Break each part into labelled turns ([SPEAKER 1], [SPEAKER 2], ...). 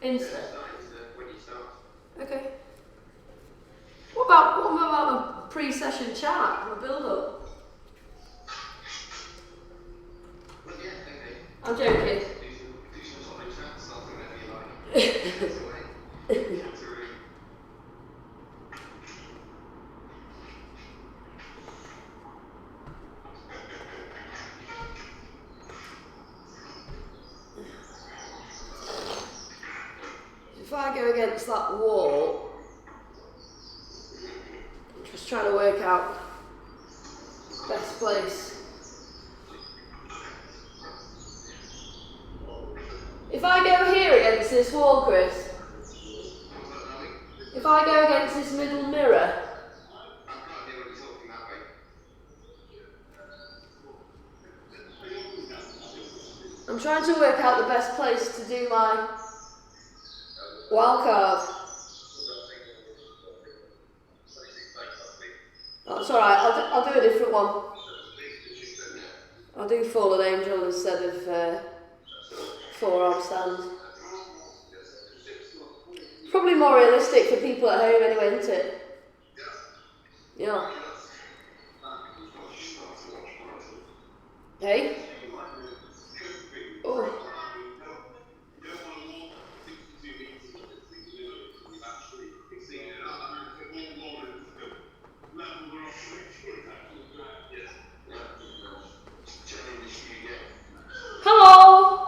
[SPEAKER 1] Insta? When you start. Okay. What about the pre-session chat, the build-up? Well, yeah, okay. I'm joking. Do some topic chat, something whenever you like. If I go against that wall, I'm just trying to work out best place. If I go here against this wall, Chris, if I go against this middle mirror, I'm trying to work out the best place to do my wildcard. That's alright, I'll do a different one. I'll do Fallen Angel instead of forearm stand. Probably more realistic for people at home anyway, isn't it? Yeah. Hey? Oh. Hello!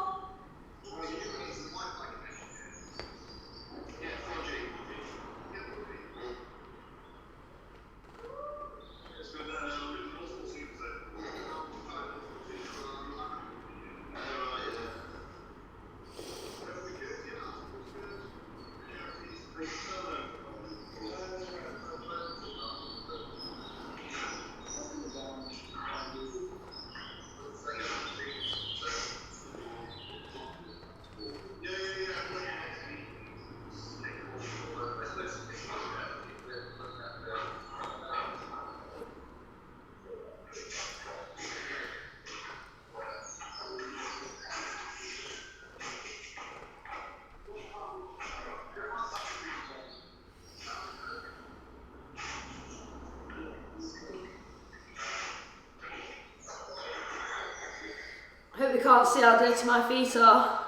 [SPEAKER 1] I hope you can't see how dirty my feet are.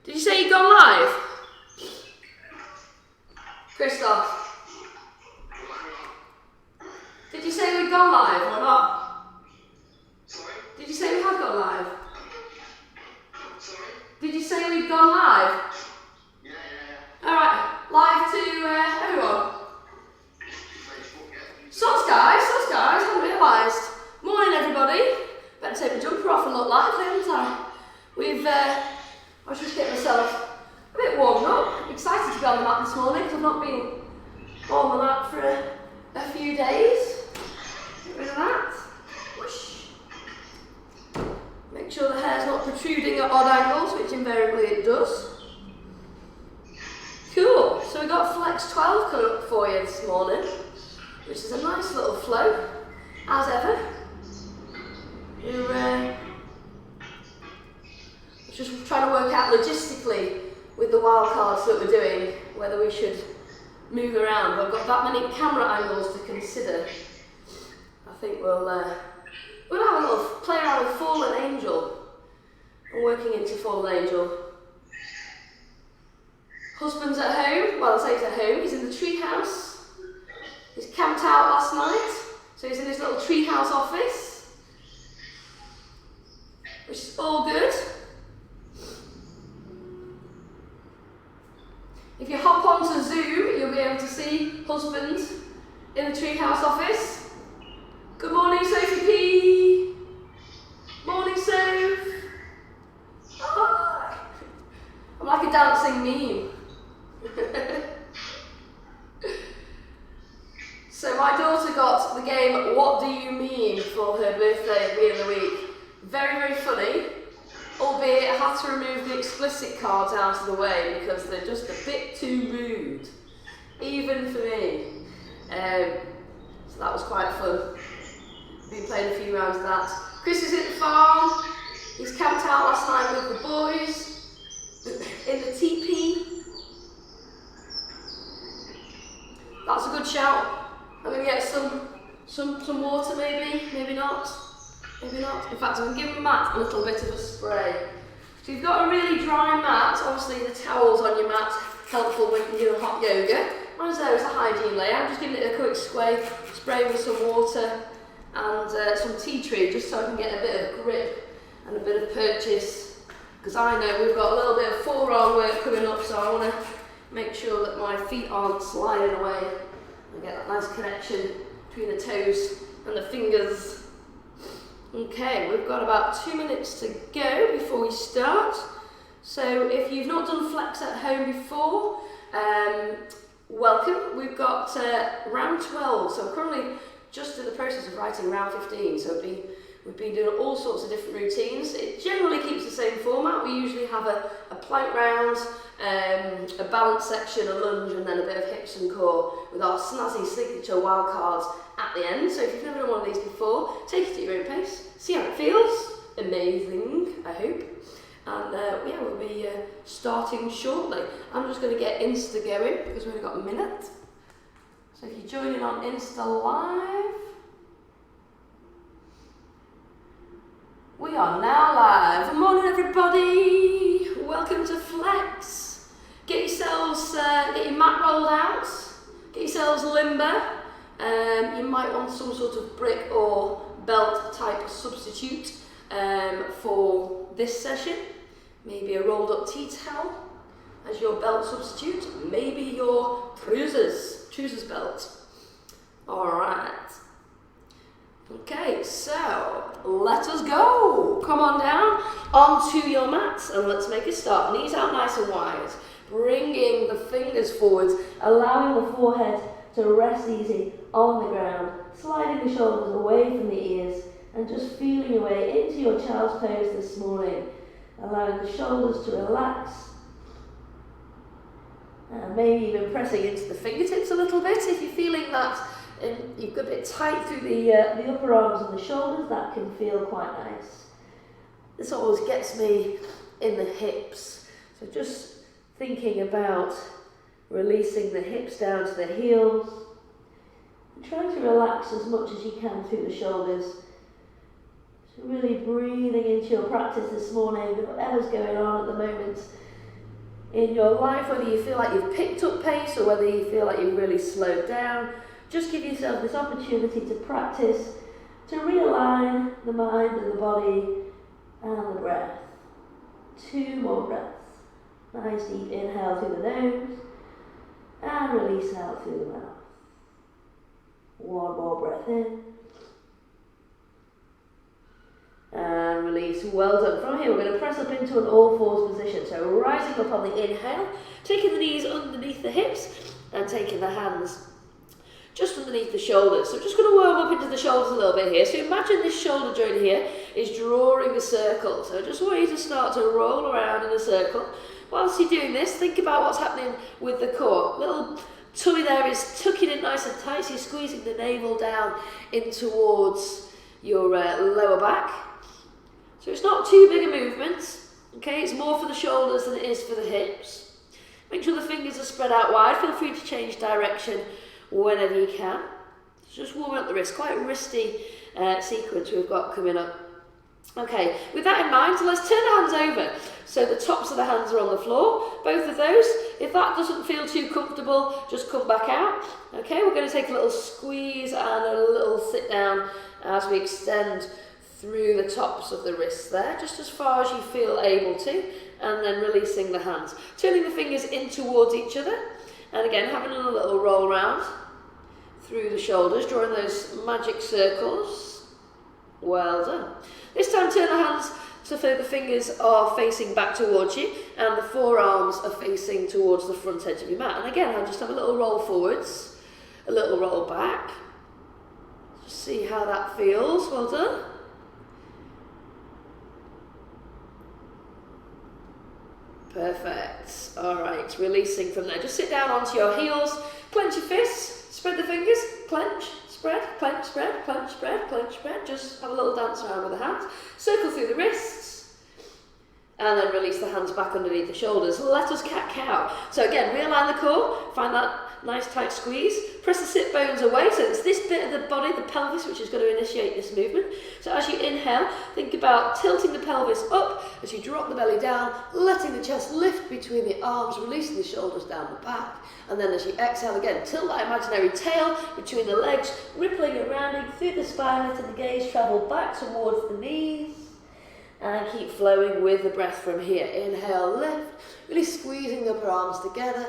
[SPEAKER 1] Did you say you'd gone live? Christoph? Did you say we'd gone live or not? Sorry? Did you say we had gone live? Sorry? Did you say we'd gone live? Yeah. Alright, live to everyone. Soz guys, I hadn't realised. Morning everybody. Better take my jumper off and look lively, haven't I? I was just getting myself a bit warmed up. Excited to be on the mat this morning because I've not been on the mat for a few days. Get rid of that. Whoosh. Make sure the hair's not protruding at odd angles, which invariably it does. Cool, so we got Flex 12 coming up for you this morning, which is a nice little flow, as ever. We're just trying to work out logistically with the wildcards that we're doing, whether we should move around. I've got that many camera angles to consider. I think we'll have a little play around with Fallen Angel. I'm working into Fallen Angel. Husband's at home. Well, I say he's at home. He's in the treehouse. He's camped out last night, so he's in his little treehouse office, which is all good. If you hop onto Zoom, you'll be able to see husband in the treehouse office. Good morning, Sophie P. Morning, Soph. Hi. I'm like a dancing meme. So my daughter got the game What Do You Mean for her birthday at the end of the week. Very, very funny, albeit I had to remove the explicit cards out of the way because they're just a bit too rude, even for me. So that was quite fun. Been playing a few rounds of that. Chris is at the farm. He's camped out last night with the boys in the teepee. That's a good shout. I'm going to get some water maybe, maybe not. Maybe not. In fact, I'm going to give Matt a little bit of a spray. So you've got a really dry mat, obviously the towels on your mat, helpful when you do hot yoga. As there is a hygiene layer, I'm just giving it a quick spray with some water and some tea tree, just so I can get a bit of grip and a bit of purchase. Because I know we've got a little bit of forearm work coming up, so I want to make sure that my feet aren't sliding away. I get that nice connection between the toes and the fingers. Okay, we've got about 2 minutes to go before we start. So if you've not done flex at home before, welcome. We've got round 12, so I'm currently just in the process of writing round 15, so we've been doing all sorts of different routines. It generally keeps the same format. We usually have a plank round, a balance section, a lunge, and then a bit of hips and core with our snazzy signature wildcards at the end. So if you've never done one of these before, take it at your own pace, see how it feels. Amazing, I hope. And yeah, we'll be starting shortly. I'm just going to get Insta going because we've only got a minute. So if you're joining on Insta Live, we are now live. Good morning, everybody. Welcome to Flex. Get yourselves, get your mat rolled out. Get yourselves limber. You might want some sort of brick or belt type substitute for this session. Maybe a rolled up tea towel as your belt substitute. Maybe your trousers belt. Alright. Okay, so let us go. Come on down onto your mats and let's make a start. Knees out nice and wide. Bringing the fingers forwards, allowing the forehead to rest easy on the ground. Sliding the shoulders away from the ears and just feeling your way into your child's pose this morning. Allowing the shoulders to relax. And maybe even pressing into the fingertips a little bit if you're feeling that you've got a bit tight through the upper arms and the shoulders. That can feel quite nice. This always gets me in the hips. So just thinking about releasing the hips down to the heels. And trying to relax as much as you can through the shoulders. So really breathing into your practice this morning, whatever's going on at the moment in your life, whether you feel like you've picked up pace or whether you feel like you've really slowed down. Just give yourself this opportunity to practice, to realign the mind and the body and the breath. 2 more breaths. Nice deep inhale through the nose and release out through the mouth. 1 more breath in. And release. Well done. From here we're going to press up into an all fours position. So rising up on the inhale, taking the knees underneath the hips and taking the hands just underneath the shoulders. So I'm just going to warm up into the shoulders a little bit here. So imagine this shoulder joint here is drawing a circle. So I just want you to start to roll around in a circle. Whilst you're doing this, think about what's happening with the core. Little tummy there is tucking in nice and tight, so you're squeezing the navel down in towards your lower back. So it's not too big a movement, okay? It's more for the shoulders than it is for the hips. Make sure the fingers are spread out wide. Feel free to change direction whenever you can. Just warming up the wrist. Quite a wristy sequence we've got coming up. Okay, with that in mind, let's turn the hands over. So the tops of the hands are on the floor, both of those. If that doesn't feel too comfortable, just come back out. Okay, we're going to take a little squeeze and a little sit down as we extend through the tops of the wrists there, just as far as you feel able to, and then releasing the hands. Turning the fingers in towards each other, and again having a little roll round through the shoulders, drawing those magic circles. Well done. This time turn the hands so the fingers are facing back towards you and the forearms are facing towards the front edge of your mat. And again, I'll just have a little roll forwards, a little roll back. Just see how that feels. Well done. Perfect. All right, releasing from there. Just sit down onto your heels, clench your fists, spread the fingers, clench, spread, clench, spread, clench, spread, clench, spread. Just have a little dance around with the hands. Circle through the wrists, and then release the hands back underneath the shoulders. Let us cat-cow. So again, realign the core, find that nice tight squeeze. Press the sit bones away, so it's this bit of the body, the pelvis, which is going to initiate this movement. So as you inhale, think about tilting the pelvis up as you drop the belly down, letting the chest lift between the arms, releasing the shoulders down the back. And then as you exhale again, tilt that imaginary tail between the legs, rippling and rounding through the spine, letting the gaze travel back towards the knees. And keep flowing with the breath from here. Inhale, lift, really squeezing the upper arms together.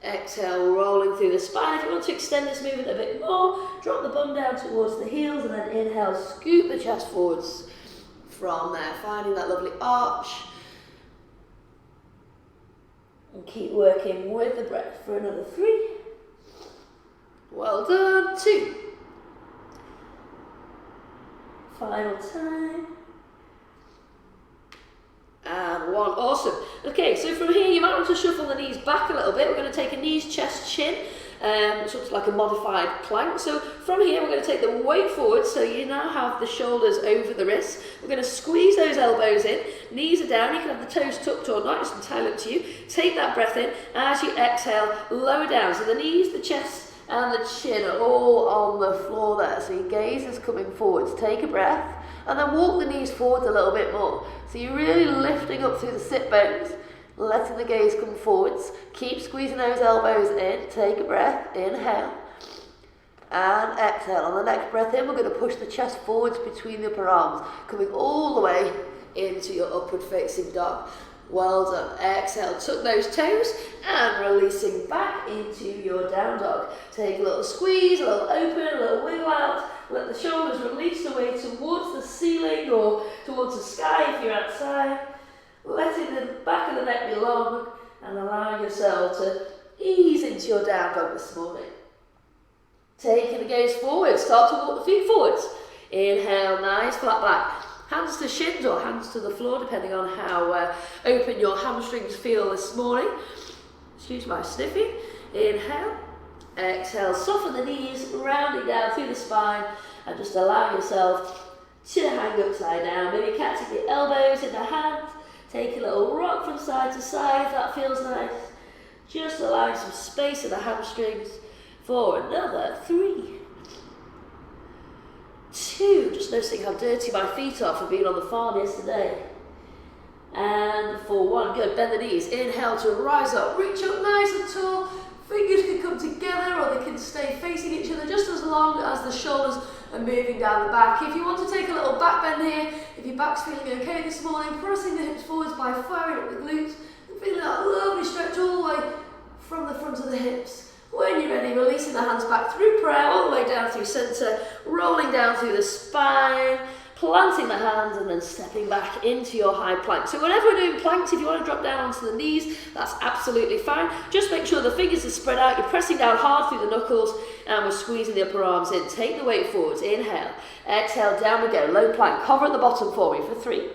[SPEAKER 1] Exhale, rolling through the spine. If you want to extend this movement a bit more, drop the bum down towards the heels, and then inhale, scoop the chest forwards from there, finding that lovely arch. And keep working with the breath for another 3. Well done. 2. Final time. And 1. Awesome. Okay, so from here you might want to shuffle the knees back a little bit. We're going to take a knees, chest, chin, sort of like a modified plank. So from here we're going to take the weight forward, so you now have the shoulders over the wrists. We're going to squeeze those elbows in, knees are down, you can have the toes tucked or not, it's entirely up to you. Take that breath in, as you exhale, lower down. So the knees, the chest and the chin are all on the floor there. So your gaze is coming forwards. Take a breath. And then walk the knees forwards a little bit more. So you're really lifting up through the sit bones, letting the gaze come forwards. Keep squeezing those elbows in. Take a breath. Inhale. And exhale. On the next breath in, we're going to push the chest forwards between the upper arms, coming all the way into your upward facing dog. Well done. Exhale, tuck those toes and releasing back into your down dog. Take a little squeeze, a little open, a little wiggle out. Let the shoulders release away towards the ceiling or towards the sky if you're outside. Letting the back of the neck be long and allowing yourself to ease into your down dog this morning. Taking the gaze forward, start to walk the feet forwards. Inhale, nice flat back. Hands to shins or hands to the floor, depending on how open your hamstrings feel this morning. Excuse my sniffing. Inhale. Exhale, soften the knees, rounding down through the spine, and just allow yourself to hang upside down. Maybe catching the elbows in the hands. Take a little rock from side to side if that feels nice. Just allowing some space in the hamstrings for another 3. 2, just noticing how dirty my feet are from being on the farm yesterday. And for 1, good, bend the knees. Inhale to rise up, reach up nice and tall. Fingers can come together or they can stay facing each other just as long as the shoulders are moving down the back. If you want to take a little back bend here, if your back's feeling okay this morning, pressing the hips forwards by firing up the glutes and feeling that lovely stretch all the way from the front of the hips. When you're ready, releasing the hands back through prayer, all the way down through centre, rolling down through the spine, planting the hands and then stepping back into your high plank. So whenever we're doing planks, if you want to drop down onto the knees, that's absolutely fine. Just make sure the fingers are spread out, you're pressing down hard through the knuckles, and we're squeezing the upper arms in. Take the weight forwards, inhale, exhale, down we go, low plank. Hover at the bottom for me for 3,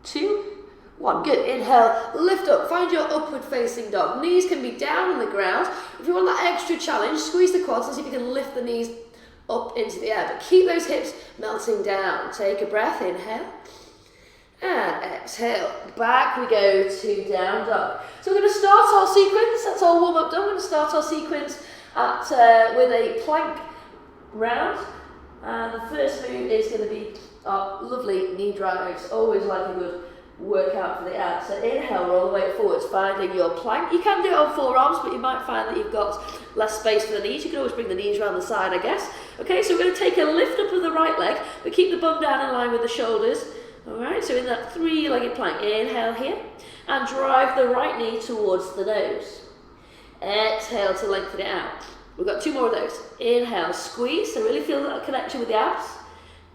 [SPEAKER 1] 2, 1, good. Inhale, lift up, find your upward facing dog. Knees can be down on the ground. If you want that extra challenge, squeeze the quads and see if you can lift the knees up into the air, but keep those hips melting down. Take a breath, inhale, and exhale. Back we go to down dog. So we're going to start our sequence, that's our warm up done. We're going to start our sequence with a plank round, and the first move is going to be our lovely knee drives. Always like a good workout for the abs. So inhale, roll the weight forwards, finding your plank. You can do it on forearms, but you might find that you've got less space for the knees. You can always bring the knees around the side, I guess. Okay, so we're going to take a lift up of the right leg, but keep the bum down in line with the shoulders. Alright, so in that 3-legged plank, inhale here, and drive the right knee towards the nose. Exhale to lengthen it out. We've got 2 more of those. Inhale, squeeze, so really feel that connection with the abs.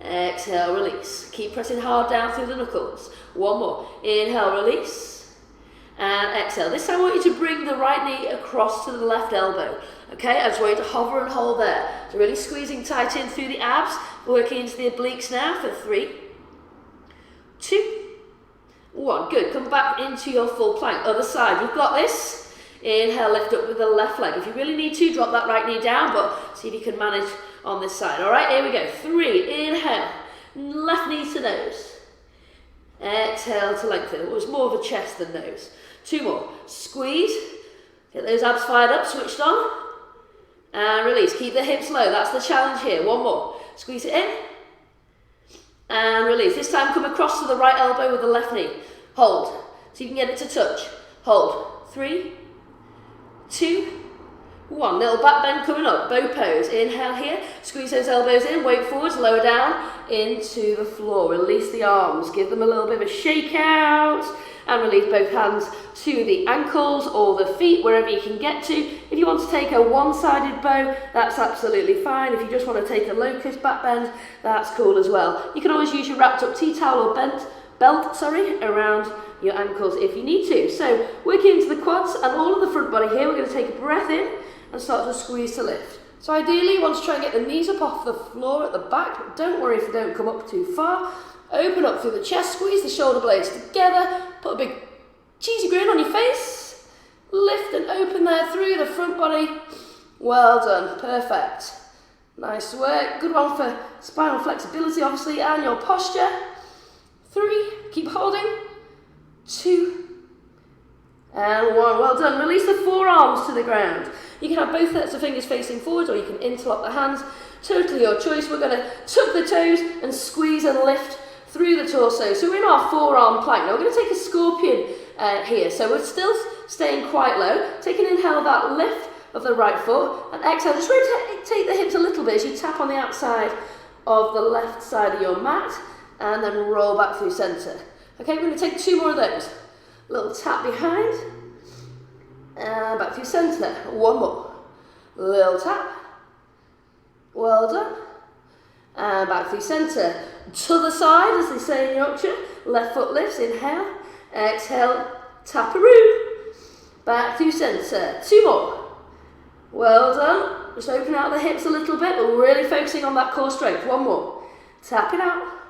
[SPEAKER 1] Exhale, release. Keep pressing hard down through the knuckles. 1 more. Inhale, release. And exhale. This time I want you to bring the right knee across to the left elbow. Okay, I just want you to hover and hold there. So really squeezing tight in through the abs, working into the obliques now for 3, 2, 1. Good. Come back into your full plank. Other side. You've got this. Inhale, lift up with the left leg. If you really need to, drop that right knee down, but see if you can manage on this side. All right, here we go. 3, inhale, left knee to nose. Exhale to lengthen. It was more of a chest than nose. 2 more. Squeeze. Get those abs fired up, switched on. And release. Keep the hips low. That's the challenge here. One more. Squeeze it in. And release. This time come across to the right elbow with the left knee. Hold. So you can get it to touch. Hold. 3, 2, 1. Little back bend coming up. Bow pose. Inhale here. Squeeze those elbows in. Weight forwards. Lower down into the floor. Release the arms. Give them a little bit of a shake out. And release both hands to the ankles or the feet, wherever you can get to. If you want to take a one-sided bow, that's absolutely fine. If you just want to take a locust back bend, that's cool as well. You can always use your wrapped up tea towel or belt around your ankles if you need to. So working into the quads and all of the front body here, we're going to take a breath in and start to squeeze to lift. So ideally you want to try and get the knees up off the floor at the back, but don't worry if you don't come up too far. Open up through the chest, squeeze the shoulder blades together, put a big cheesy grin on your face, lift and open there through the front body. Well done, perfect. Nice work, good one for spinal flexibility obviously and your posture. 3, keep holding, 2, and 1, well done. Release the forearms to the ground. You can have both sets of fingers facing forwards or you can interlock the hands, totally your choice. We're going to tuck the toes and squeeze and lift through the torso. So we're in our forearm plank. Now we're going to take a scorpion here. So we're still staying quite low. Take an inhale of that lift of the right foot and exhale. Just rotate the hips a little bit as you tap on the outside of the left side of your mat and then roll back through centre. Okay, we're going to take 2 more of those. Little tap behind and back through centre. 1 more. Little tap. Well done. And back through centre. To the side, as they say in Yorkshire. Left foot lifts, inhale. Exhale, taparoo. Back through centre. 2 more. Well done. Just open out the hips a little bit, but really focusing on that core strength. 1 more. Tap it out.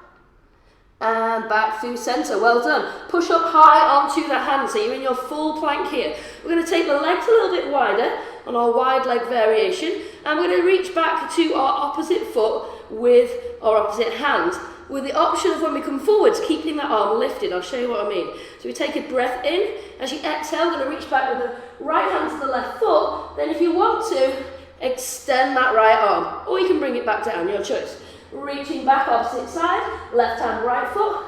[SPEAKER 1] And back through centre. Well done. Push up high onto the hands, so you're in your full plank here. We're going to take the legs a little bit wider on our wide leg variation, and we're going to reach back to our opposite foot with our opposite hand, with the option of when we come forwards, keeping that arm lifted. I'll show you what I mean. So we take a breath in. As you exhale, we're going to reach back with the right hand to the left foot. Then if you want to, extend that right arm, or you can bring it back down, your choice. Reaching back opposite side, left hand, right foot,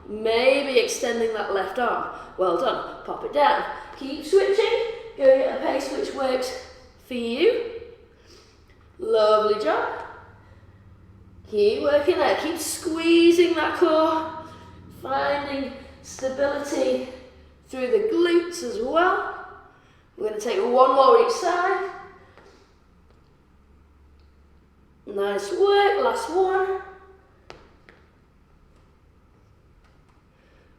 [SPEAKER 1] maybe extending that left arm. Well done. Pop it down. Keep switching, going at a pace which works for you. Lovely job. Keep working there. Keep squeezing that core, finding stability through the glutes as well. We're going to take 1 more each side. Nice work, last one.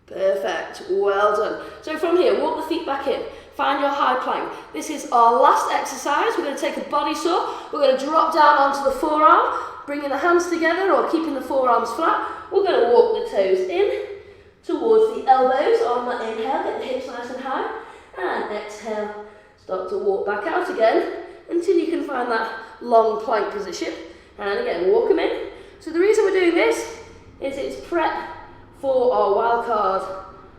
[SPEAKER 1] Perfect, well done. So from here, walk the feet back in. Find your high plank. This is our last exercise. We're going to take a body saw. We're going to drop down onto the forearm, bringing the hands together or keeping the forearms flat. We're going to walk the toes in towards the elbows on the inhale. Get the hips nice and high. And exhale, start to walk back out again until you can find that long plank position. And again, walk them in. So the reason we're doing this is it's prep for our wild card,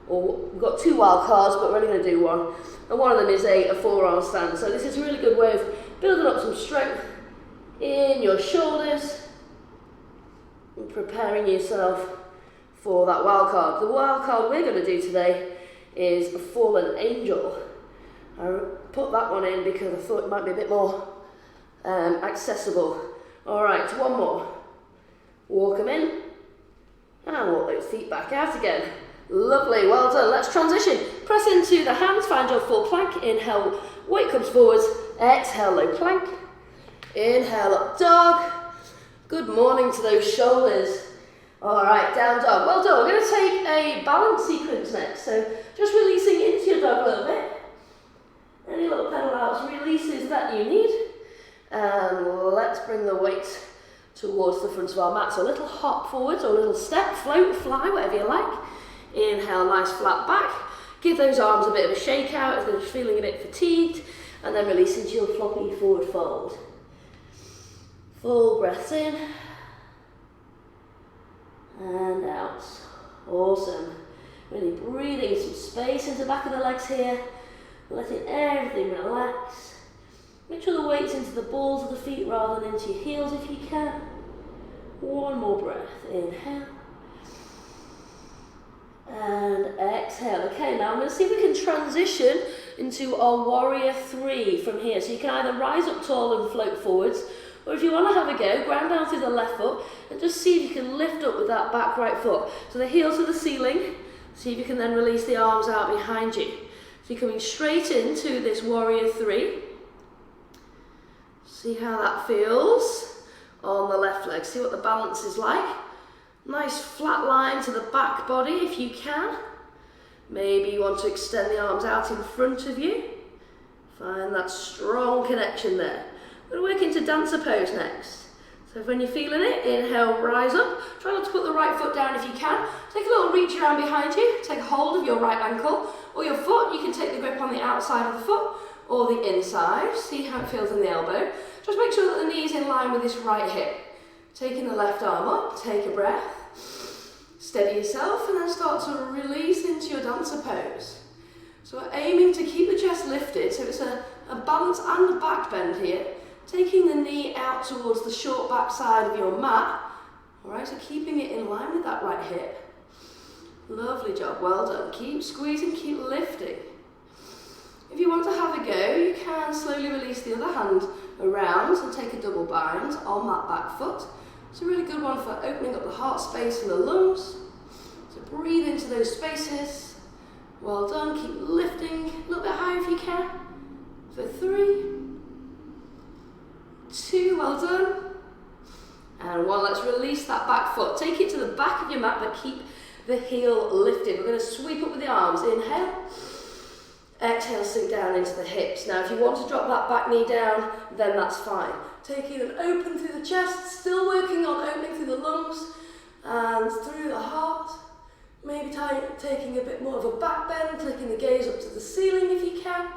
[SPEAKER 1] or we've got 2 wild cards, but we're only going to do 1. And one of them is a forearm stand. So this is a really good way of building up some strength in your shoulders and preparing yourself for that wild card. The wild card we're going to do today is a fallen angel. I put that one in because I thought it might be a bit more accessible. Alright, 1 more. Walk them in. And walk those feet back out again. Lovely, well done. Let's transition. Press into the hands, find your full plank. Inhale, weight comes forwards. Exhale, low plank. Inhale, up dog. Good morning to those shoulders. Alright, down dog. Well done. We're going to take a balance sequence next. So just releasing into your dog a little bit. Any little pedal outs, releases that you need. And let's bring the weight towards the front of our mat. So a little hop forwards or a little step, float, fly, whatever you like. Inhale, nice flat back. Give those arms a bit of a shake out if they're feeling a bit fatigued. And then release into your floppy forward fold. Full breaths in. And out. Awesome. Really breathing some space into the back of the legs here. Letting everything relax.
[SPEAKER 2] Make sure the weight's into the balls of the feet rather than into your heels if you can. One more breath. Inhale. And exhale. Okay, now I'm going to see if we can transition into our warrior 3 from here. So you can either rise up tall and float forwards, or if you want to have a go, ground down through the left foot and just see if you can lift up with that back right foot. So the heels to the ceiling. See if you can then release the arms out behind you. So you're coming straight into this warrior 3. See how that feels on the left leg. See what the balance is like. Nice flat line to the back body if you can. Maybe you want to extend the arms out in front of you. Find that strong connection there. We're going to work into dancer pose next. So when you're feeling it, inhale, rise up. Try not to put the right foot down if you can. Take a little reach around behind you. Take hold of your right ankle or your foot. You can take the grip on the outside of the foot or the inside. See how it feels in the elbow. Just make sure that the knee's in line with this right hip. Taking the left arm up, take a breath. Steady yourself and then start to release into your dancer pose. So we're aiming to keep the chest lifted, so it's a balance and a back bend here. Taking the knee out towards the short back side of your mat. Alright, so keeping it in line with that right hip. Lovely job, well done. Keep squeezing, keep lifting. If you want to have a go, you can slowly release the other hand around and take a double bind on that back foot. It's a really good one for opening up the heart space and the lungs. So breathe into those spaces. Well done, keep lifting a little bit higher if you can. For 3, 2, well done. And 1, let's release that back foot. Take it to the back of your mat, but keep the heel lifted. We're going to sweep up with the arms. Inhale. Exhale, sink down into the hips. Now, if you want to drop that back knee down, then that's fine. Taking an open through the chest, still working on opening through the lungs and through the heart. Maybe taking a bit more of a back bend, taking the gaze up to the ceiling if you can.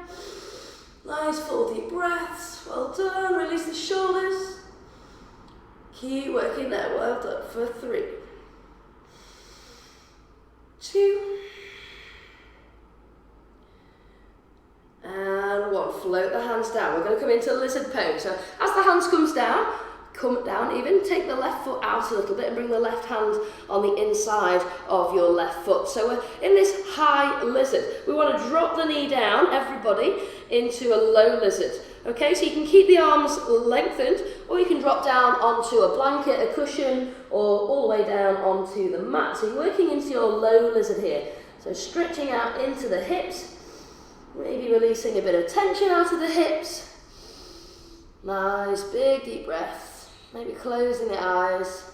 [SPEAKER 2] Nice full deep breaths. Well done. Release the shoulders. Keep working there. Well done. For 3, 2, and 1. Float the hands down. We're going to come into lizard pose. So as the hands come down even, take the left foot out a little bit and bring the left hand on the inside of your left foot. So we're in this high lizard. We want to drop the knee down, everybody, into a low lizard. Okay, so you can keep the arms lengthened, or you can drop down onto a blanket, a cushion, or all the way down onto the mat. So you're working into your low lizard here. So stretching out into the hips, maybe releasing a bit of tension out of the hips. Nice, big, deep breath. Maybe closing the eyes.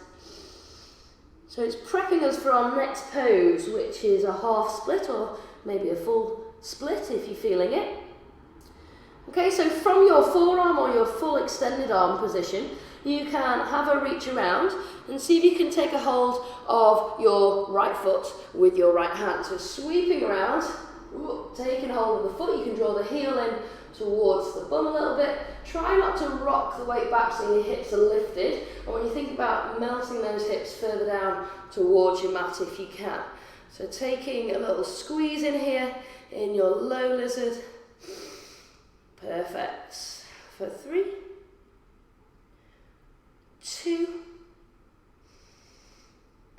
[SPEAKER 2] So it's prepping us for our next pose, which is a half split, or maybe a full split if you're feeling it. Okay, so from your forearm or your full extended arm position, you can have a reach around and see if you can take a hold of your right foot with your right hand. So sweeping around, taking hold of the foot, you can draw the heel in towards the bum a little bit. Try not to rock the weight back so your hips are lifted. And when you think about melting those hips further down towards your mat if you can. So taking a little squeeze in here in your low lizard. Perfect. For 3, 2,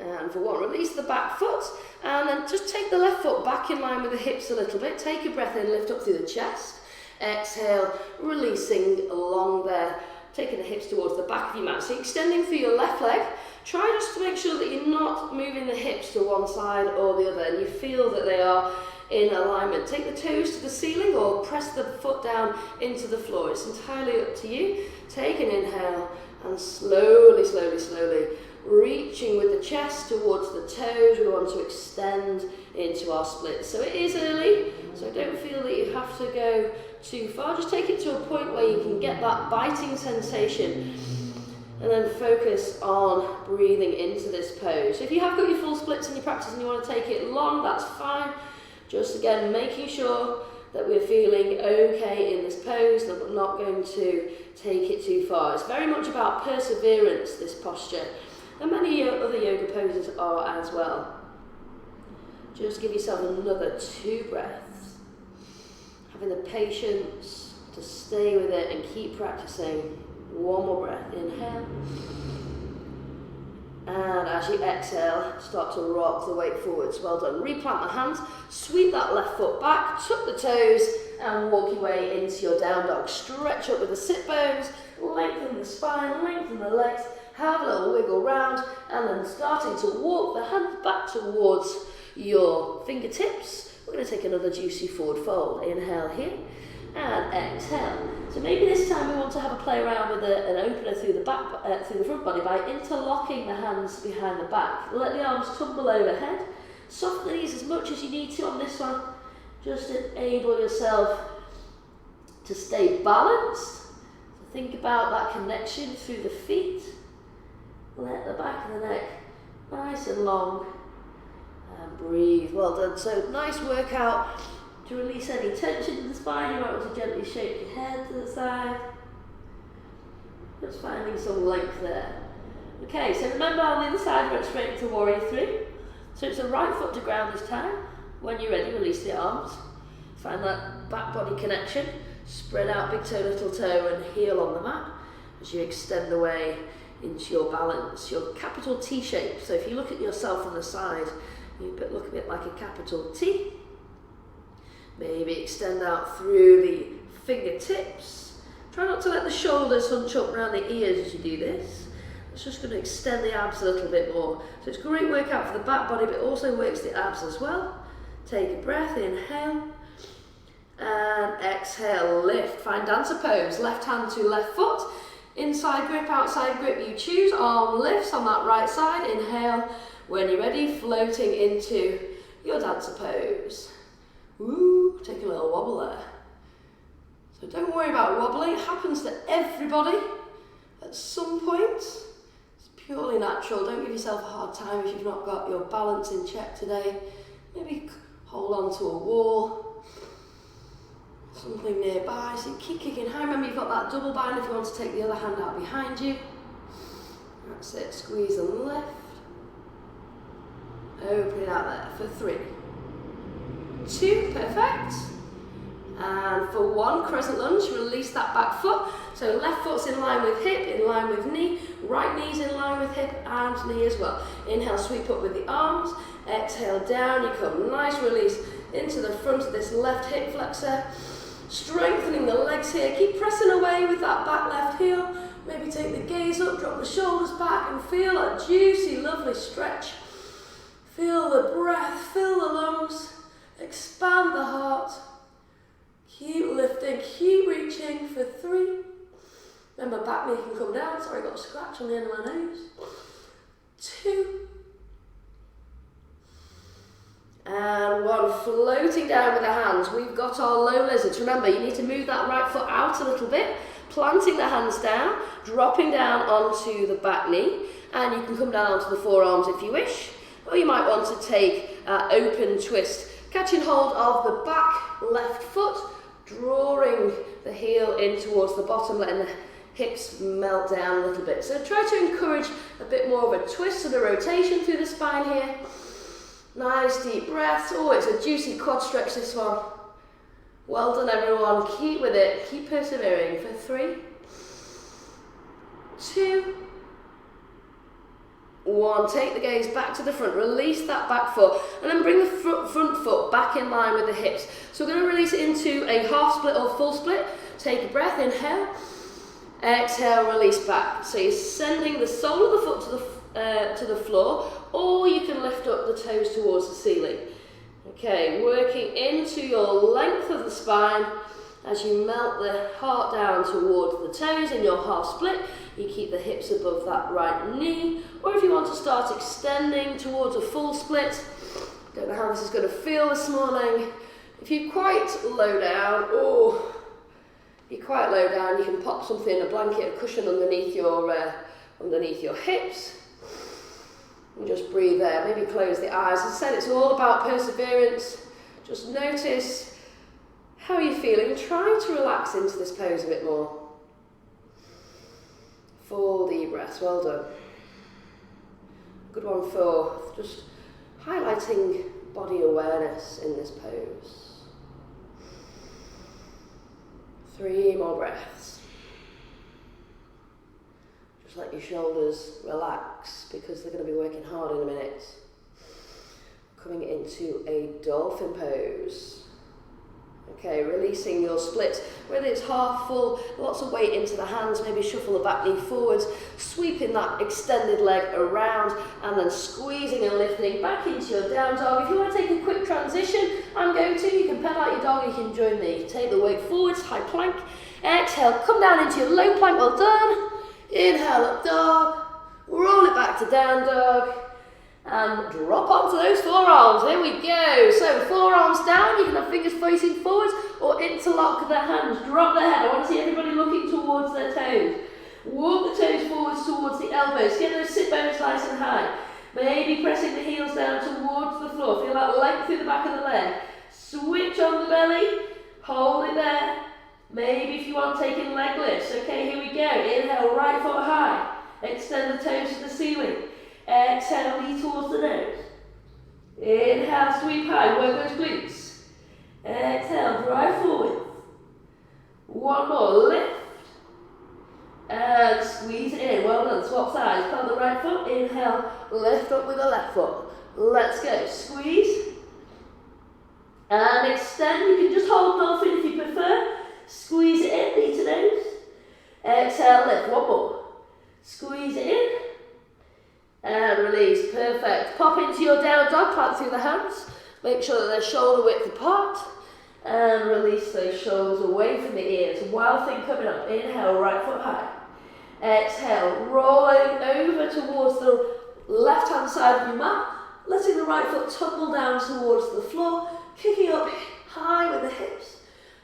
[SPEAKER 2] and for 1. Release the back foot and then just take the left foot back in line with the hips a little bit. Take a breath in, lift up through the chest. Exhale, releasing along there, taking the hips towards the back of your mat. So extending through your left leg. Try just to make sure that you're not moving the hips to one side or the other and you feel that they are in alignment. Take the toes to the ceiling or press the foot down into the floor. It's entirely up to you. Take an inhale and slowly, slowly, slowly reaching with the chest towards the toes. We want to extend into our splits. So it is early, so don't feel that you have to go too far. Just take it to a point where you can get that biting sensation and then focus on breathing into this pose. So if you have got your full splits in your practice and you want to take it long, that's fine. Just again, making sure that we're feeling okay in this pose, that we're not going to take it too far. It's very much about perseverance, this posture. And many other yoga poses are as well. Just give yourself another 2 breaths. Having the patience to stay with it and keep practicing. One more breath, inhale. And as you exhale, start to rock the weight forwards. Well done. Replant the hands, sweep that left foot back, tuck the toes, and walk your way into your down dog. Stretch up with the sit bones, lengthen the spine, lengthen the legs, have a little wiggle round, and then starting to walk the hands back towards your fingertips. We're going to take another juicy forward fold. Inhale here, and exhale. So maybe this time we want to have a play around with an opener through the back, through the front body by interlocking the hands behind the back. Let the arms tumble overhead. Soften the knees as much as you need to on this one. Just enable yourself to stay balanced. So think about that connection through the feet. Let the back of the neck nice and long. And breathe. Well done. So nice workout to release any tension in the spine. You might want to gently shake your head to the side. Just finding some length there. Okay, so remember on the other side, we went straight into Warrior 3. So it's the right foot to ground this time. When you're ready, release the arms. Find that back body connection. Spread out big toe, little toe, and heel on the mat as you extend away into your balance, your capital T shape. So if you look at yourself on the side, you look a bit like a capital T. Maybe extend out through the fingertips. Try not to let the shoulders hunch up around the ears as you do this. It's just going to extend the abs a little bit more. So it's a great workout for the back body, but it also works the abs as well. Take a breath, inhale, and exhale, lift. Find dancer pose, left hand to left foot. Inside grip, outside grip, you choose. Arm lifts on that right side. Inhale. When you're ready, floating into your dancer pose. Woo, take a little wobble there. So don't worry about wobbling. It happens to everybody at some point. It's purely natural. Don't give yourself a hard time if you've not got your balance in check today. Maybe hold on to a wall, something nearby, so you keep kicking high. Remember, you've got that double bind if you want to take the other hand out behind you. That's it, squeeze and lift. Open it out there for 3, 2, perfect. And for 1, crescent lunge, release that back foot. So left foot's in line with hip, in line with knee. Right knee's in line with hip and knee as well. Inhale, sweep up with the arms. Exhale down, you come nice release into the front of this left hip flexor. Strengthening the legs here. Keep pressing away with that back left heel. Maybe take the gaze up, drop the shoulders back and feel a juicy, lovely stretch. Feel the breath, fill the lungs, expand the heart. Keep lifting, keep reaching for 3. Remember, back knee can come down. Sorry, I got a scratch on the end of my nose. 2. And 1, floating down with the hands. We've got our low lizards. Remember, you need to move that right foot out a little bit, planting the hands down, dropping down onto the back knee, and you can come down onto the forearms if you wish, or you might want to take open twist, catching hold of the back left foot, drawing the heel in towards the bottom, letting the hips melt down a little bit. So try to encourage a bit more of a twist and a rotation through the spine here. Nice deep breaths. Oh, it's a juicy quad stretch, this one. Well done, everyone. Keep with it. Keep persevering for 3, 2, 1. Take the gaze back to the front. Release that back foot. And then bring the front foot back in line with the hips. So we're going to release it into a half split or full split. Take a breath. Inhale. Exhale, release back. So you're sending the sole of the foot to the floor, or you can lift up the toes towards the ceiling. Okay, working into your length of the spine as you melt the heart down towards the toes in your half split. You keep the hips above that right knee, or if you want to start extending towards a full split, don't know how this is going to feel this morning. If you're quite low down, you can pop something, a blanket, a cushion underneath your hips. And just breathe there, maybe close the eyes. As I said, it's all about perseverance. Just notice how you're feeling. Try to relax into this pose a bit more. 4 deep breaths, well done. Good one for just highlighting body awareness in this pose. 3 more breaths. Just let your shoulders relax because they're going to be working hard in a minute. Coming into a dolphin pose. Okay, releasing your splits, whether it's half full, lots of weight into the hands, maybe shuffle the back knee forwards, sweeping that extended leg around, and then squeezing and lifting back into your down dog. If you want to take a quick transition, I'm going to. You can pedal out your dog, you can join me. Take the weight forwards, high plank. Exhale, come down into your low plank, well done. Inhale, up dog. Roll it back to down dog. And drop onto those forearms. Here we go. So forearms down, you can have fingers facing forwards or interlock the hands. Drop the head. I want to see everybody looking towards their toes. Walk the toes forwards towards the elbows. Get those sit bones nice and high. Maybe pressing the heels down towards the floor. Feel that length through the back of the leg. Switch on the belly. Hold it there. Maybe if you want, taking leg lifts. Okay, here we go. Inhale, right foot high. Extend the toes to the ceiling. Exhale, knee towards the nose. Inhale, sweep high, work those glutes. Exhale, drive forward. One more, lift. And squeeze it in, well done, swap sides. Plant the right foot, inhale, lift up with the left foot. Let's go, squeeze. And extend, you can just hold dolphin if you prefer. Squeeze it in, knee to nose. Exhale, lift, one more. Squeeze it in. And release, perfect. Pop into your down dog, plant through the hands. Make sure that they're shoulder width apart. And release those shoulders away from the ears. Wild thing coming up. Inhale, right foot high. Exhale, rolling over towards the left hand side of your mat. Letting the right foot tumble down towards the floor. Kicking up high with the hips.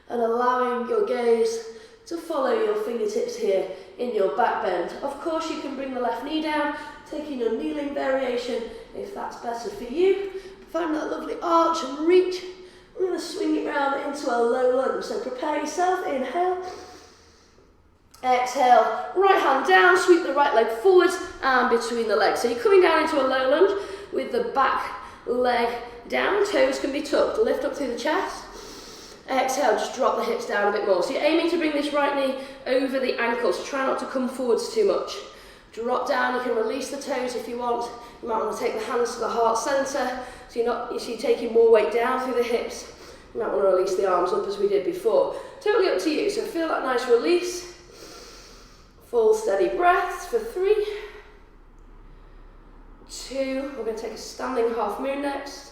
[SPEAKER 2] And allowing your gaze to follow your fingertips here in your back bend. Of course, you can bring the left knee down, taking your kneeling variation if that's better for you. Find that lovely arch and reach. We're going to swing it round into a low lunge. So prepare yourself, inhale. Exhale, right hand down, sweep the right leg forwards and between the legs. So you're coming down into a low lunge with the back leg down, toes can be tucked. Lift up through the chest. Exhale, just drop the hips down a bit more. So you're aiming to bring this right knee over the ankles. Try not to come forwards too much. Drop down, you can release the toes if you want. You might want to take the hands to the heart centre, so you're taking more weight down through the hips. You might want to release the arms up as we did before. Totally up to you, so feel that nice release. Full steady breaths for 3, 2, we're going to take a standing half moon next.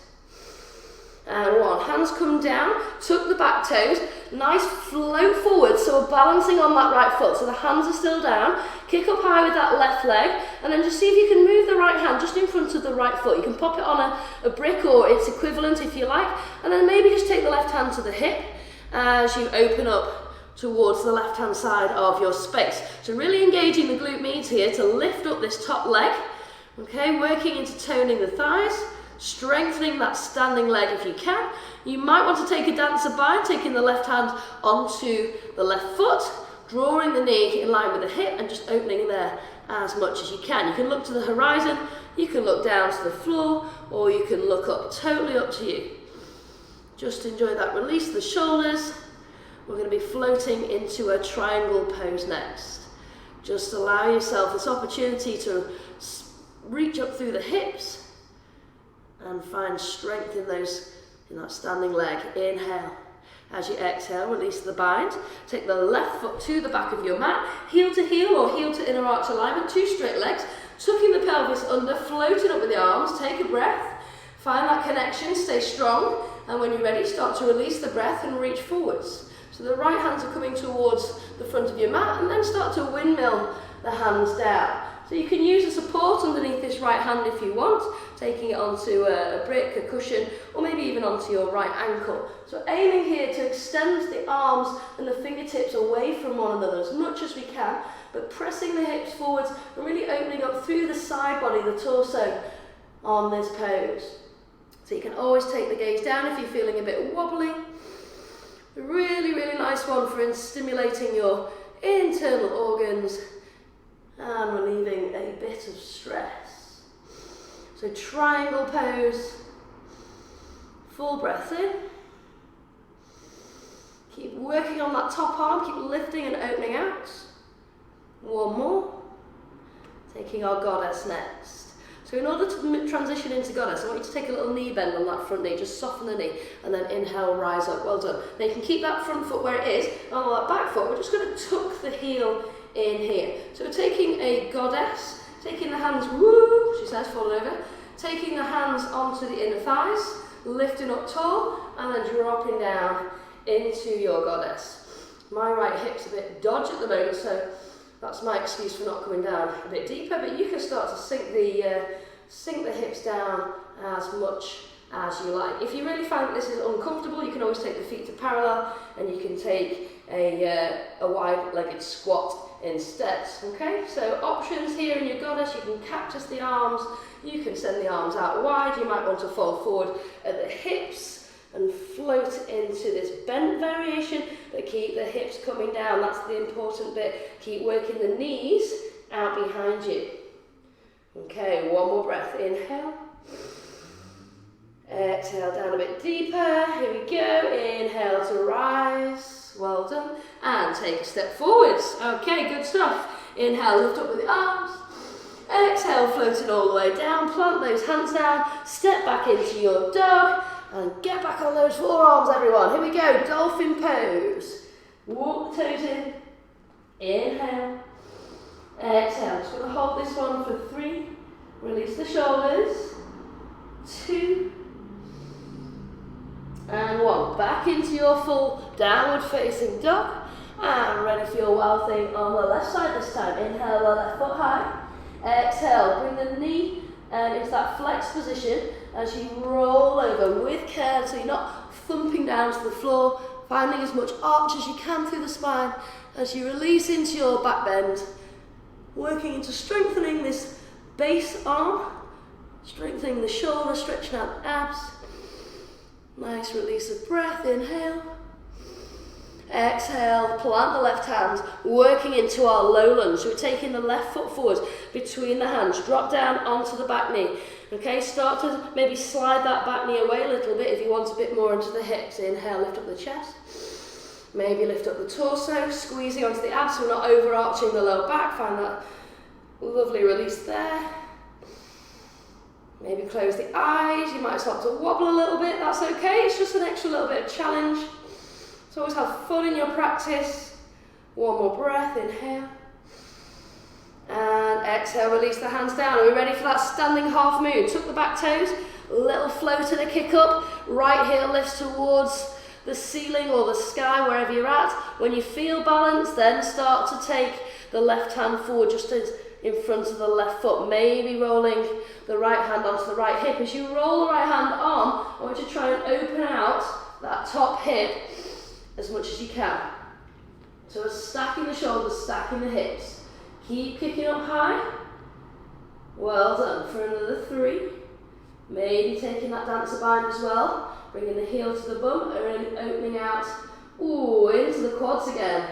[SPEAKER 2] And 1, hands come down, tuck the back toes, nice float forward, so we're balancing on that right foot, so the hands are still down, kick up high with that left leg, and then just see if you can move the right hand just in front of the right foot. You can pop it on a brick or its equivalent if you like, and then maybe just take the left hand to the hip as you open up towards the left hand side of your space. So really engaging the glute med here to lift up this top leg, okay, working into toning the thighs, strengthening that standing leg if you can. You might want to take a dancer bind, taking the left hand onto the left foot, drawing the knee in line with the hip and just opening there as much as you can. You can look to the horizon, you can look down to the floor, or you can look up, totally up to you. Just enjoy that, release the shoulders. We're going to be floating into a triangle pose next. Just allow yourself this opportunity to reach up through the hips and find strength in that standing leg. Inhale. As you exhale, release the bind. Take the left foot to the back of your mat, heel to heel or heel to inner arch alignment, 2 straight legs, tucking the pelvis under, floating up with the arms. Take a breath, find that connection, stay strong, and when you're ready, start to release the breath and reach forwards. So the right hands are coming towards the front of your mat, and then start to windmill the hands down. So you can use a support underneath this right hand if you want, taking it onto a brick, a cushion, or maybe even onto your right ankle. So aiming here to extend the arms and the fingertips away from one another as much as we can, but pressing the hips forwards and really opening up through the side body, the torso on this pose. So you can always take the gaze down if you're feeling a bit wobbly. A really, really nice one for stimulating your internal organs and relieving a bit of stress. So triangle pose, full breath in, Keep working on that top arm, keep lifting and opening out. One more. Taking our goddess next. So in order to transition into goddess, I want you to take a little knee bend on that front knee, just soften the knee, and then inhale, rise up. Well done. Now you can keep that front foot where it is, and on that back foot, we're just going to tuck the heel in here. So we're taking a goddess, taking the hands, woo, she says, falling over, taking the hands onto the inner thighs, lifting up tall, and then dropping down into your goddess. My right hip's a bit dodgy at the moment, so that's my excuse for not coming down a bit deeper, but you can start to sink the hips down as much as you like. If you really find that this is uncomfortable, you can always take the feet to parallel, and you can take a wide-legged squat instead. Okay, so options here in your goddess: you can cactus the arms, you can send the arms out wide, you might want to fall forward at the hips and float into this bent variation, but keep the hips coming down. That's the important bit. Keep working the knees out behind you. Okay, one more breath. Inhale. Exhale down a bit deeper. Here we go. Inhale to rise. Well done. And take a step forwards. Okay, good stuff. Inhale, lift up with the arms. Exhale, floating all the way down. Plant those hands down. Step back into your dog. And get back on those forearms, everyone. Here we go, dolphin pose. Walk the toes in. Inhale. Exhale. Just going to hold this one for 3. Release the shoulders. 2. And 1. Back into your full downward facing dog. And ready for your wild thing on the left side this time. Inhale, the left foot high. Exhale, bring the knee into that flex position as you roll over with care, so you're not thumping down to the floor, finding as much arch as you can through the spine as you release into your back bend, working into strengthening this base arm, strengthening the shoulder, stretching out the abs. Nice release of breath. Inhale. Exhale, plant the left hand, working into our low lunge. So we're taking the left foot forward between the hands, drop down onto the back knee. Okay, start to maybe slide that back knee away a little bit if you want a bit more into the hips. Inhale, lift up the chest. Maybe lift up the torso, squeezing onto the abs so we're not overarching the lower back. Find that lovely release there. Maybe close the eyes. You might start to wobble a little bit. That's okay. It's just an extra little bit of challenge. So always have fun in your practice. One more breath, inhale. And exhale, release the hands down. Are we ready for that standing half moon? Tuck the back toes, little float and a kick up. Right heel lifts towards the ceiling or the sky, wherever you're at. When you feel balanced, then start to take the left hand forward just as in front of the left foot. Maybe rolling the right hand onto the right hip. As you roll the right hand on, I want you to try and open out that top hip as much as you can. So we're stacking the shoulders, stacking the hips. Keep kicking up high. Well done. For another 3. Maybe taking that dancer bind as well. Bringing the heel to the bum, and opening out. Ooh, into the quads again.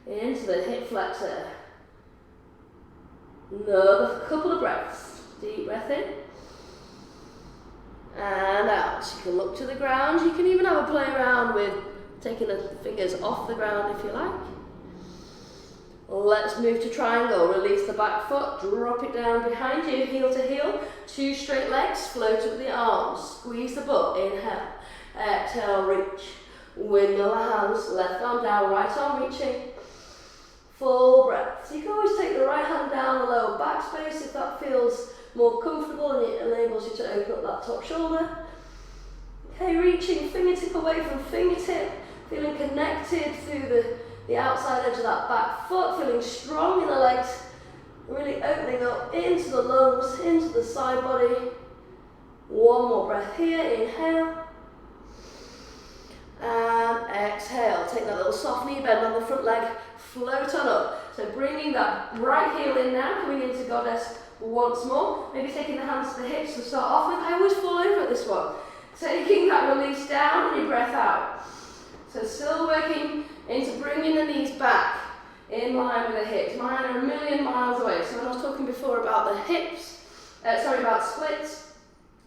[SPEAKER 2] Into the hip flexor. Another couple of breaths. Deep breath in. And out. You can look to the ground. You can even have a play around with taking the fingers off the ground if you like. Let's move to triangle. Release the back foot, drop it down behind you, heel to heel. 2 straight legs, float up the arms. Squeeze the butt, inhale. Exhale, reach. Windmill the hands, left arm down, right arm reaching. Full breath. So you can always take the right hand down the lower back space if that feels more comfortable and it enables you to open up that top shoulder. Okay, reaching fingertip away from fingertip. Feeling connected through the outside edge of that back foot, feeling strong in the legs, really opening up into the lungs, into the side body. One more breath here, inhale. And exhale, take that little soft knee bend on the front leg, float on up. So bringing that right heel in now, coming into goddess once more. Maybe taking the hands to the hips to start off with. I always fall over at this one. Taking that release down and your breath out. So still working into bringing the knees back in line with the hips. Mine are a million miles away. So when I was talking before about the hips, about splits,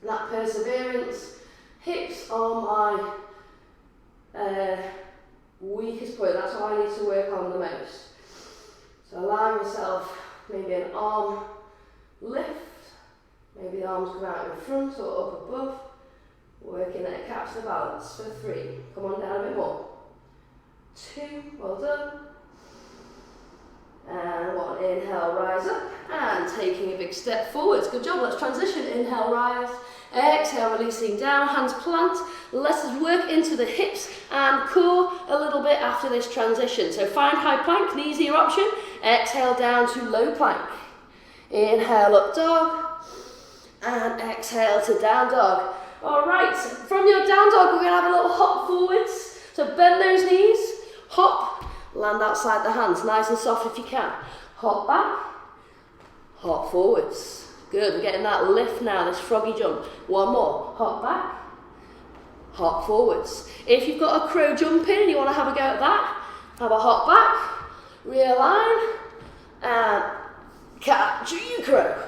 [SPEAKER 2] that perseverance, hips are my weakest point. That's what I need to work on the most. So allow yourself maybe an arm lift. Maybe the arms come out in front or up above. Working there, catch the balance for 3. Come on down a bit more. 2, well done. And 1, inhale, rise up. And taking a big step forwards. Good job, let's transition. Inhale, rise. Exhale, releasing down, hands plant. Let us work into the hips and core a little bit after this transition. So find high plank, knees are your option. Exhale down to low plank. Inhale, up dog. And exhale to down dog. All right, from your down dog, we're going to have a little hop forwards. So bend those knees, hop, land outside the hands, nice and soft if you can. Hop back, hop forwards. Good, we're getting that lift now, this froggy jump. 1 more, hop back, hop forwards. If you've got a crow jump in and you want to have a go at that, have a hop back, realign, and catch your crow.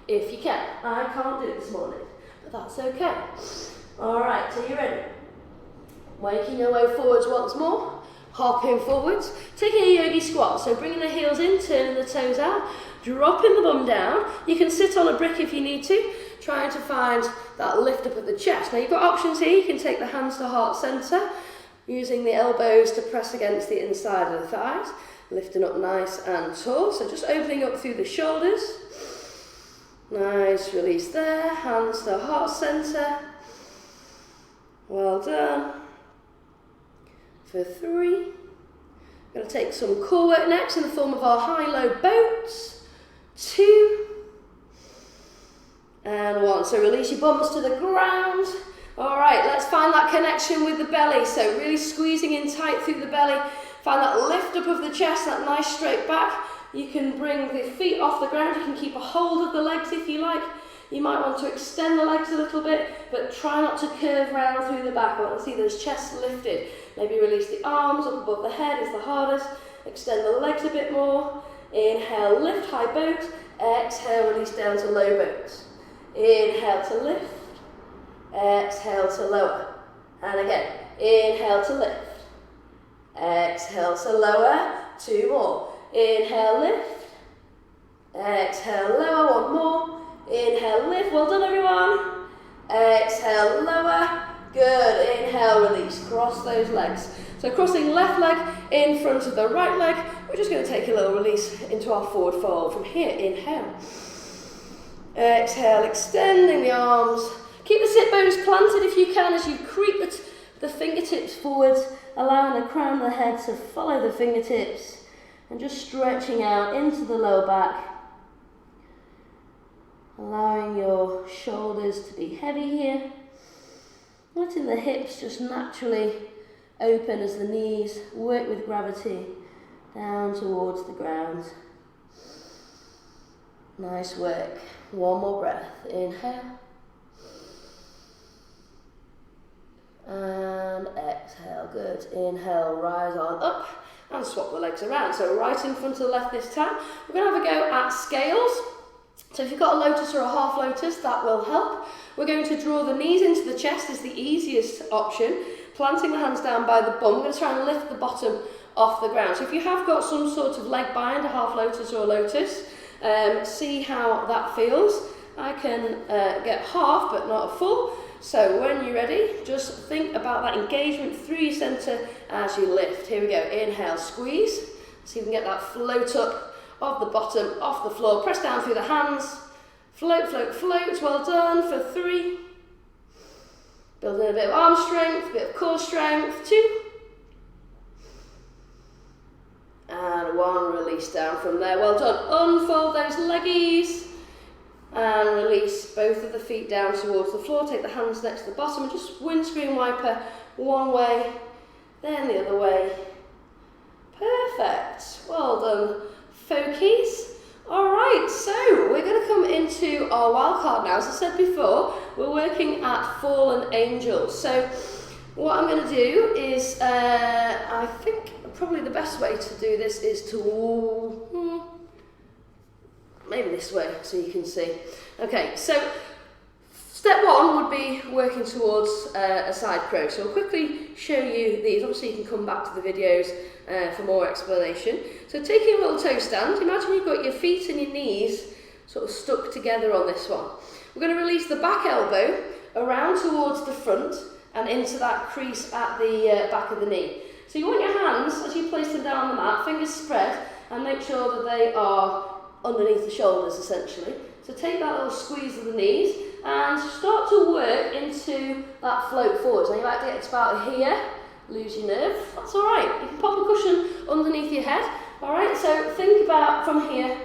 [SPEAKER 2] If you can. I can't do it this morning, but that's okay. All right, so you're ready. Making your way forwards once more, hopping forwards, taking a yogi squat, so bringing the heels in, turning the toes out, dropping the bum down. You can sit on a brick if you need to, trying to find that lift up of the chest. Now you've got options here. You can take the hands to heart center, using the elbows to press against the inside of the thighs, lifting up nice and tall, so just opening up through the shoulders. Nice, release there, hands to heart center. Well done. For 3. We're going to take some core work next in the form of our high-low boats. 2. And 1. So release your bums to the ground. All right, let's find that connection with the belly. So really squeezing in tight through the belly. Find that lift up of the chest, that nice straight back. You can bring the feet off the ground, you can keep a hold of the legs if you like. You might want to extend the legs a little bit, but try not to curve round through the back. I want to see those chests lifted. Maybe release the arms up above the head is the hardest. Extend the legs a bit more. Inhale, lift, high boat. Exhale, release down to low boat. Inhale to lift. Exhale to lower. And again, inhale to lift. Exhale to lower. 2 more. Inhale, lift. Exhale, lower. 1 more. Inhale, lift. Well done, everyone. Exhale, lower. Good. Inhale, release. Cross those legs. So crossing left leg in front of the right leg. We're just going to take a little release into our forward fold. From here, inhale. Exhale, extending the arms. Keep the sit bones planted if you can as you creep the fingertips forwards, allowing the crown of the head to follow the fingertips. And just stretching out into the lower back. Allowing your shoulders to be heavy here. Letting the hips just naturally open as the knees work with gravity down towards the ground. Nice work. 1 more breath. Inhale. And exhale. Good. Inhale, rise on up. And swap the legs around. So right in front of the left this time. We're going to have a go at scales. So if you've got a lotus or a half lotus, that will help. We're going to draw the knees into the chest is the easiest option. Planting the hands down by the bum. We're going to try and lift the bottom off the ground. So if you have got some sort of leg bind, a half lotus or a lotus, see how that feels. I can get half but not a full. So when you're ready, just think about that engagement through your centre as you lift. Here we go. Inhale, squeeze. So you can get that float up of the bottom off the floor. Press down through the hands. Float, float, float. Well done for 3. Building a bit of arm strength, a bit of core strength. 2. And 1. Release down from there. Well done. Unfold those leggies. And release both of the feet down towards the floor. Take the hands next to the bottom and just windscreen wiper one way, then the other way. Perfect. Well done, folkies. All right, so we're going to come into our wildcard now. As I said before, we're working at fallen angels. So what I'm going to do is, I think probably the best way to do this is to maybe this way so you can see. Okay, so Step one would be working towards a side crow. So I'll quickly show you these. Obviously you can come back to the videos for more explanation. So taking a little toe stand, imagine you've got your feet and your knees sort of stuck together on this one. We're going to release the back elbow around towards the front and into that crease at the back of the knee. So you want your hands, as you place them down on the mat, fingers spread, and make sure that they are underneath the shoulders essentially. So take that little squeeze of the knees and start to work into that float forwards. Now you might get to about here, lose your nerve, that's alright. You can pop a cushion underneath your head. Alright, so think about from here,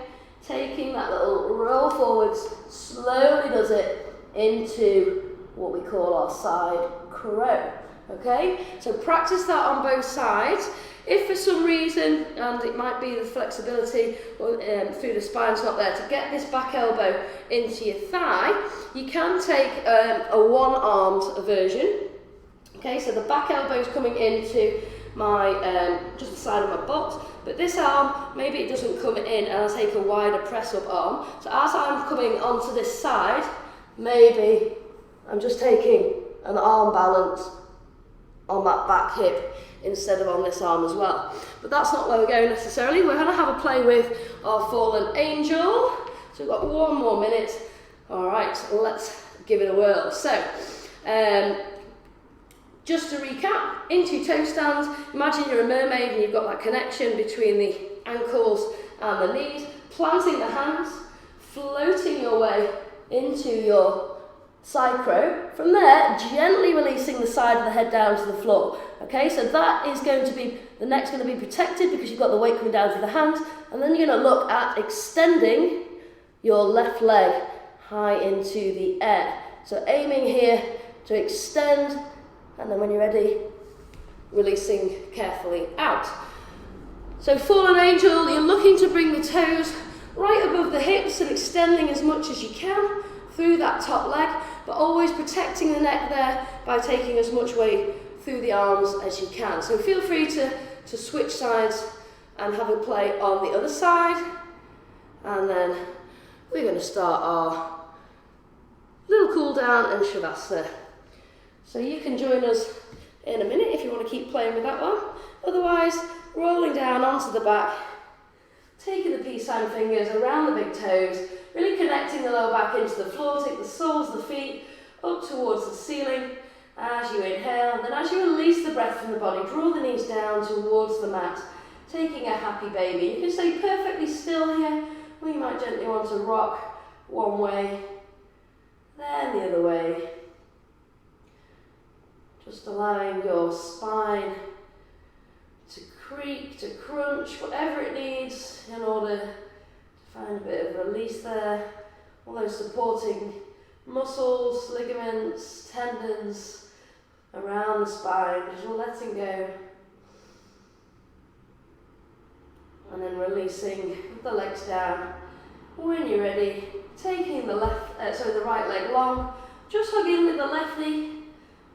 [SPEAKER 2] taking that little roll forwards, slowly does it into what we call our side crow. Okay, so practice that on both sides. If for some reason, and it might be the flexibility through the spine's not there, to get this back elbow into your thigh, you can take a one-armed version. Okay, so the back elbow is coming into my just the side of my butt, but this arm, maybe it doesn't come in and I take a wider press-up arm. So as I'm coming onto this side, maybe I'm just taking an arm balance on that back hip instead of on this arm as well. But that's not where we're going necessarily. We're going to have a play with our fallen angel. So we've got 1 more minute. All right, let's give it a whirl. So, just to recap, into toe stands, imagine you're a mermaid and you've got that connection between the ankles and the knees, planting the hands, floating your way into your side crow. From there, gently releasing the side of the head down to the floor. Okay, so that is going to be, the neck's going to be protected because you've got the weight coming down through the hands, and then you're going to look at extending your left leg high into the air. So aiming here to extend, and then when you're ready, releasing carefully out. So fallen angel, you're looking to bring the toes right above the hips and extending as much as you can through that top leg, but always protecting the neck there by taking as much weight through the arms as you can. So feel free to switch sides and have a play on the other side. And then we're going to start our little cool down and shavasana. So you can join us in a minute if you want to keep playing with that one. Otherwise, rolling down onto the back, taking the peace sign fingers around the big toes, really connecting the lower back into the floor, take the soles of the feet up towards the ceiling as you inhale, and then as you release the breath from the body, draw the knees down towards the mat, taking a happy baby. You can stay perfectly still here, or you might gently want to rock one way, then the other way. Just allowing your spine to creak, to crunch, whatever it needs in order to find a bit of release there. All those supporting muscles, ligaments, tendons around the spine, just letting go. And then releasing the legs down. When you're ready, taking the right leg long, just hug in with the left knee.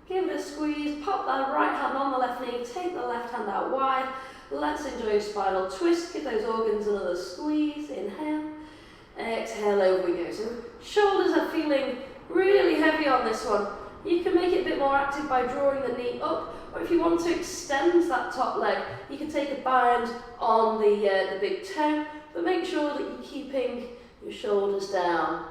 [SPEAKER 2] Give it a squeeze, pop that right hand on the left knee, take the left hand out wide. Let's enjoy a spinal twist, give those organs another squeeze, inhale, exhale, over we go. So shoulders are feeling really heavy on this one. You can make it a bit more active by drawing the knee up, or if you want to extend that top leg, you can take a bind on the big toe, but make sure that you're keeping your shoulders down.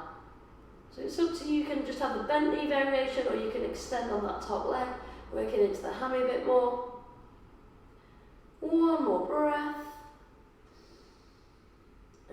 [SPEAKER 2] So it's up to you, you can just have the bent knee variation, or you can extend on that top leg, working into the hammy a bit more. One more breath.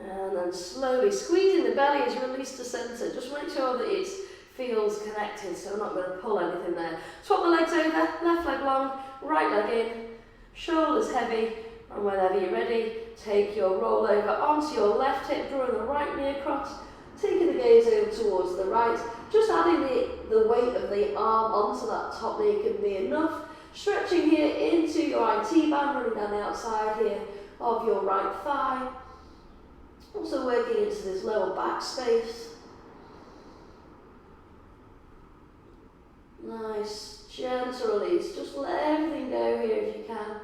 [SPEAKER 2] And then slowly squeezing the belly as you release the centre. Just make sure that it feels connected, so I'm not going to pull anything there. Swap the legs over, left leg long, right leg in, shoulders heavy, and whenever you're ready, take your roll over onto your left hip, drawing the right knee across, taking the gaze over towards the right, just adding the weight of the arm onto that top knee can be enough. Stretching here into your IT band, running down the outside here of your right thigh. Also working into this lower back space. Nice, gentle release. Just let everything go here if you can.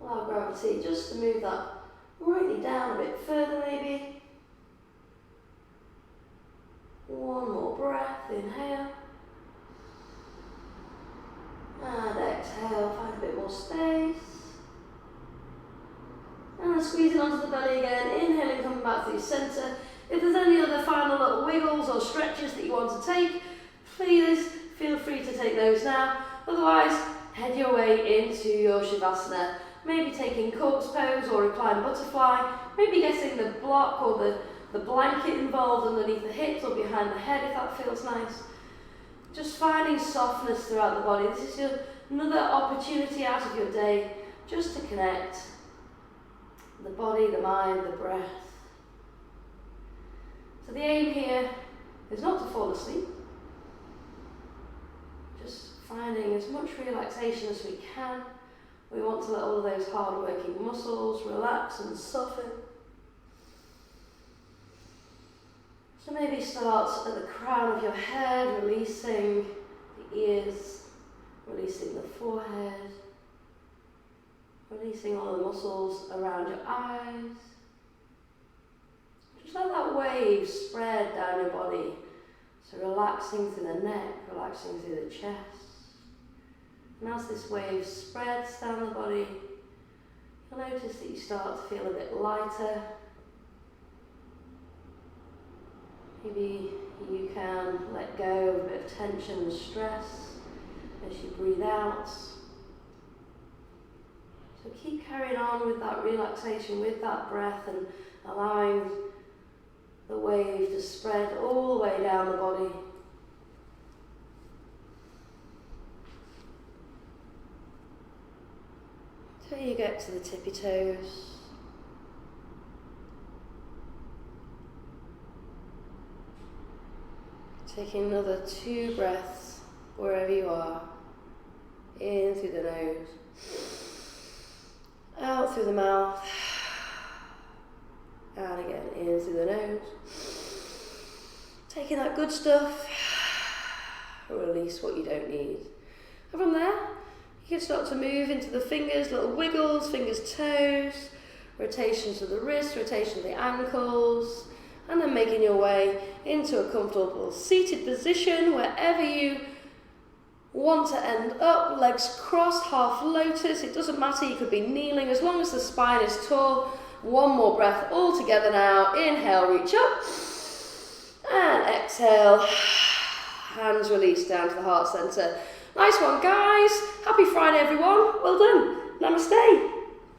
[SPEAKER 2] Allow gravity just to move that right knee down a bit further maybe. One more breath, inhale. And exhale, find a bit more space. And then squeezing onto the belly again, inhaling, coming back through centre. If there's any other final little wiggles or stretches that you want to take, please feel free to take those now. Otherwise, head your way into your Shavasana. Maybe taking corpse pose or reclined butterfly, maybe getting the block or the blanket involved underneath the hips or behind the head if that feels nice. Just finding softness throughout the body. This is another opportunity out of your day just to connect the body, the mind, the breath. So the aim here is not to fall asleep, just finding as much relaxation as we can. We want to let all of those hard-working muscles relax and soften. So maybe start at the crown of your head, releasing the ears, releasing the forehead, releasing all the muscles around your eyes. Just let that wave spread down your body. So relaxing through the neck, relaxing through the chest. And as this wave spreads down the body, you'll notice that you start to feel a bit lighter. Maybe you can let go of a bit of tension and stress as you breathe out. So keep carrying on with that relaxation, with that breath, and allowing the wave to spread all the way down the body. Till you get to the tippy toes. Taking another 2 breaths wherever you are. In through the nose, out through the mouth, and again in through the nose. Taking that good stuff, release what you don't need. And from there, you can start to move into the fingers, little wiggles, fingers, toes, rotations of the wrists, rotation of the ankles, and then making your way into a comfortable seated position wherever you want to end up. Legs crossed, half lotus, it doesn't matter, you could be kneeling as long as the spine is tall. One more breath all together now. Inhale, reach up, and exhale, hands release down to the heart centre. Nice one, guys. Happy Friday, everyone. Well done. Namaste.